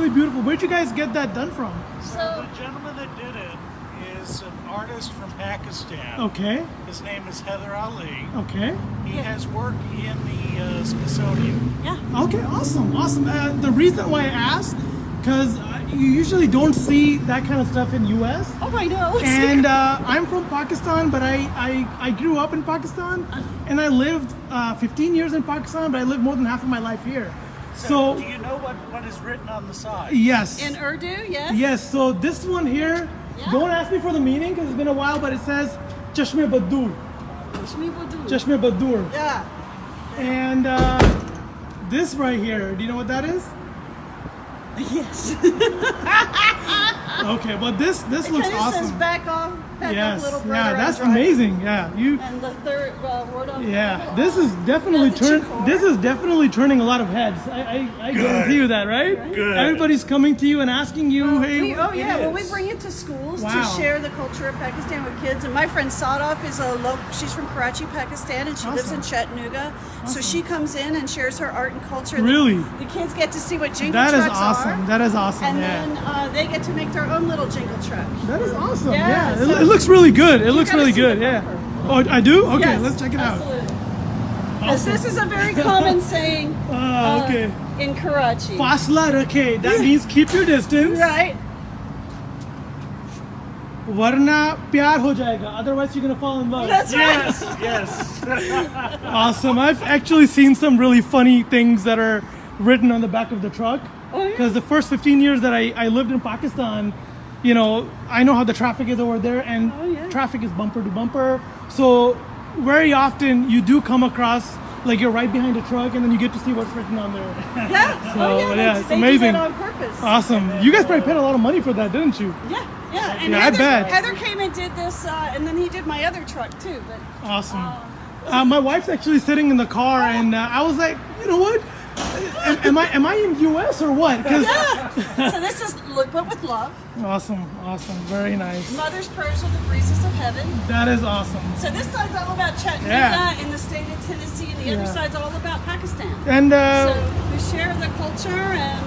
really beautiful. Where'd you guys get that done from? So the gentleman that did it is an artist from Pakistan. Okay. His name is Heather Ali. Okay. He has work in the Smithsonian. Yeah. Okay, awesome, awesome. The reason why I asked, because you usually don't see that kind of stuff in U.S. Oh, I know. And I'm from Pakistan, but I grew up in Pakistan, and I lived 15 years in Pakistan, but I lived more than half of my life here. So do you know what is written on the side? yes. In Urdu, yes. Yes. So this one here, Yeah. don't ask me for the meaning because it's been a while, but it says Chashme Badur. Chashme Badur. Yeah. And this right here, do you know what that is? Yes. Okay, but this looks It says awesome. back off, Yes, little brother. yeah, I'm that's driving. amazing. Yeah, you. And the third word on Yeah, this is definitely the chikor. This is definitely turning a lot of heads. I guarantee you that, right? Good. Everybody's coming to you and asking you, hey. Oh what yeah, it well we is. bring it to schools Wow. to share the culture of Pakistan with kids. And my friend Sadaf is she's from Karachi, Pakistan, and she lives in Chattanooga. So she comes in and shares her art and culture. Really? The kids get to see what jingle That is trucks awesome. are. That is awesome. And Yeah. then they get to make their own little jingle truck. That is awesome. Yeah, Yeah, so- it looks really good. It looks gotta really see good. the Yeah. bumper. Oh, I do. Okay, Yes, let's check it out. Absolutely. Yes, this is a very common saying Okay. in Karachi. Fasla rakhe. That means keep your distance. Right? Warna pyar ho jayega. Otherwise, you're gonna fall in love. That's right. Yes. Awesome. I've actually seen some really funny things that are written on the back of the truck. Oh, yeah? Because the first 15 years that I lived in Pakistan, you know, I know how the traffic is over there, and Oh, yeah. traffic is bumper to bumper. So very often you do come across, like you're right behind a truck, and then you get to see what's written on there. Yeah. So, oh yeah. yeah, it's they amazing. do that on purpose. Awesome. You guys probably paid a lot of money for that, didn't you? Yeah. Yeah. And Yeah, I Heather, bet. Heather came and did this, and then he did my other truck too. But Awesome. My wife's actually sitting in the car, and I was like, you know what? Am I in U.S. or what? 'Cause- so this is look, but with love. Awesome, awesome, very nice. Mother's prayers are the breezes of heaven. That is awesome. So this side's all about Chattanooga Yeah. in the state of Tennessee, and the other Yeah. side's all about Pakistan. And So we share the culture and